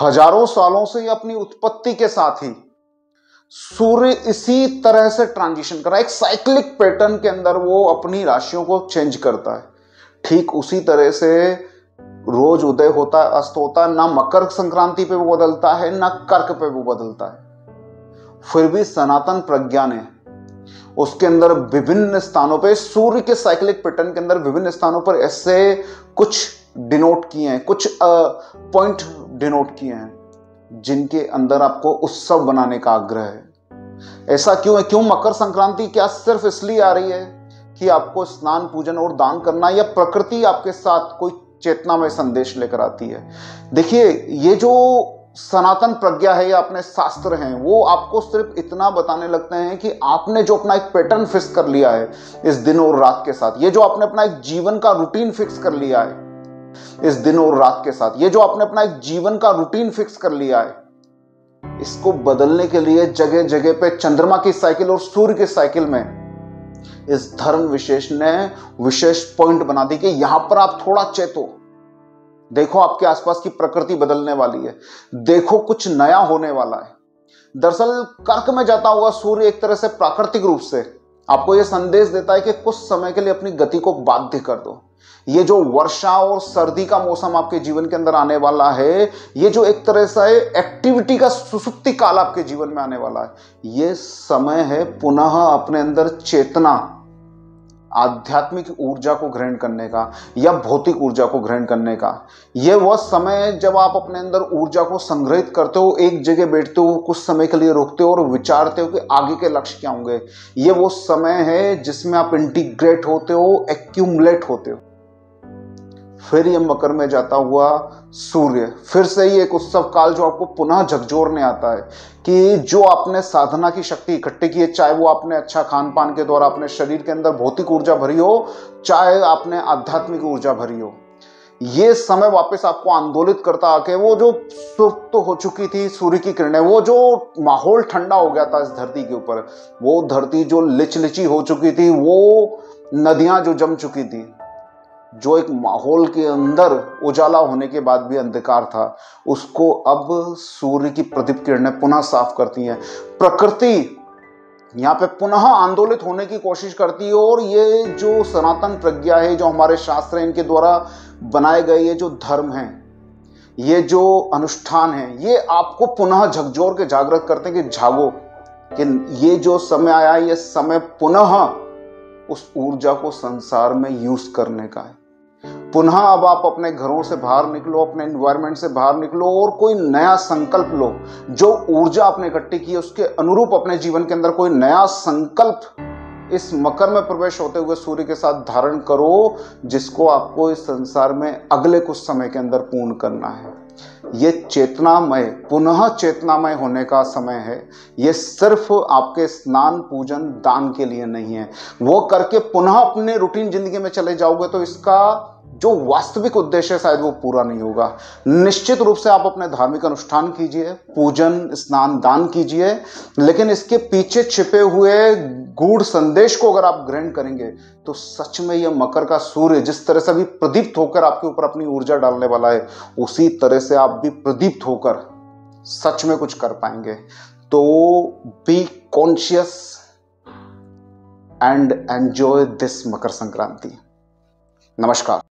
हजारों सालों से या अपनी उत्पत्ति के साथ ही सूर्य इसी तरह से ट्रांजिशन कर रहा है, एक साइक्लिक पैटर्न के अंदर वो अपनी राशियों को चेंज करता है। ठीक उसी तरह से रोज उदय होता है, अस्त होता है, ना मकर संक्रांति पे वो बदलता है ना कर्क पे वो बदलता है। फिर भी सनातन प्रज्ञा ने उसके अंदर विभिन्न स्थानों पे सूर्य के साइक्लिक पैटर्न के अंदर विभिन्न स्थानों पर ऐसे कुछ डिनोट किए हैं, कुछ पॉइंट डिनोट किए हैं जिनके अंदर आपको उत्सव बनाने का आग्रह है। ऐसा क्यों है? क्यों मकर संक्रांति क्या सिर्फ इसलिए आ रही है कि आपको स्नान पूजन और दान करना, या प्रकृति आपके साथ कोई चेतनामय संदेश लेकर आती है? देखिए, ये जो सनातन प्रज्ञा है या अपने शास्त्र हैं, वो आपको सिर्फ इतना बताने लगते हैं कि आपने जो अपना एक पैटर्न फिक्स कर लिया है इस दिन और रात के साथ, ये जो आपने अपना एक जीवन का रूटीन फिक्स कर लिया है इस दिन और रात के साथ, ये जो आपने अपना एक जीवन का रूटीन फिक्स कर लिया है, इसको बदलने के लिए जगह जगह पे चंद्रमा की साइकिल और सूर्य की साइकिल में इस धर्म विशेष ने विशेष पॉइंट बना दी कि यहां पर आप थोड़ा चेतो, देखो आपके आसपास की प्रकृति बदलने वाली है, देखो कुछ नया होने वाला है। दरअसल कर्क में जाता हुआ सूर्य एक तरह से प्राकृतिक रूप से आपको यह संदेश देता है कि कुछ समय के लिए अपनी गति को बाध्य कर दो। ये जो वर्षा और सर्दी का मौसम आपके जीवन के अंदर आने वाला है, ये जो एक तरह से एक्टिविटी का सुसुप्ति काल आपके जीवन में आने वाला है, ये समय है पुनः अपने अंदर चेतना, आध्यात्मिक ऊर्जा को ग्रहण करने का या भौतिक ऊर्जा को ग्रहण करने का। यह वह समय है जब आप अपने अंदर ऊर्जा को संग्रहित करते हो, एक जगह बैठते हो, कुछ समय के लिए रुकते हो और विचारते हो कि आगे के लक्ष्य क्या होंगे। यह वो समय है जिसमें आप इंटीग्रेट होते हो, एक्यूमुलेट होते हो। फिर ये मकर में जाता हुआ सूर्य फिर से ही एक उत्सव काल जो आपको पुनः झकझोरने आता है कि जो आपने साधना की शक्ति इकट्ठी की है, चाहे वो आपने अच्छा खान पान के द्वारा अपने शरीर के अंदर भौतिक ऊर्जा भरी हो, चाहे आपने आध्यात्मिक ऊर्जा भरी हो, ये समय वापस आपको आंदोलित करता आके वो जो सुप्त हो चुकी थी सूर्य की किरणें, वो जो माहौल ठंडा हो गया था इस धरती के ऊपर, वो धरती जो लिचलिची हो चुकी थी, वो नदियां जो जम चुकी थी, जो एक माहौल के अंदर उजाला होने के बाद भी अंधकार था, उसको अब सूर्य की प्रदीप किरणें पुनः साफ करती हैं। प्रकृति यहाँ पे पुनः आंदोलित होने की कोशिश करती है और ये जो सनातन प्रज्ञा है, जो हमारे शास्त्र हैं, इनके द्वारा बनाए गए ये जो धर्म हैं, ये जो अनुष्ठान हैं, ये आपको पुनः झकझोर के जागृत करते हैं कि जागो, कि ये जो समय आया है, ये समय पुनः उस ऊर्जा को संसार में यूज करने का है। पुनः अब आप अपने घरों से बाहर निकलो, अपने एनवायरनमेंट से बाहर निकलो और कोई नया संकल्प लो। जो ऊर्जा आपने इकट्ठी की है उसके अनुरूप अपने जीवन के अंदर कोई नया संकल्प इस मकर में प्रवेश होते हुए सूर्य के साथ धारण करो, जिसको आपको इस संसार में अगले कुछ समय के अंदर पूर्ण करना है। ये चेतनामय, पुनः चेतनामय होने का समय है। ये सिर्फ आपके स्नान पूजन दान के लिए नहीं है। वो करके पुनः अपने रूटीन जिंदगी में चले जाओगे तो इसका जो वास्तविक उद्देश्य है शायद वो पूरा नहीं होगा। निश्चित रूप से आप अपने धार्मिक अनुष्ठान कीजिए, पूजन स्नान दान कीजिए, लेकिन इसके पीछे छिपे हुए गूढ़ संदेश को अगर आप ग्रहण करेंगे तो सच में यह मकर का सूर्य जिस तरह से भी प्रदीप्त होकर आपके ऊपर अपनी ऊर्जा डालने वाला है, उसी तरह से आप भी प्रदीप्त होकर सच में कुछ कर पाएंगे। तो be conscious and enjoy this Makar Sankranti. नमस्कार।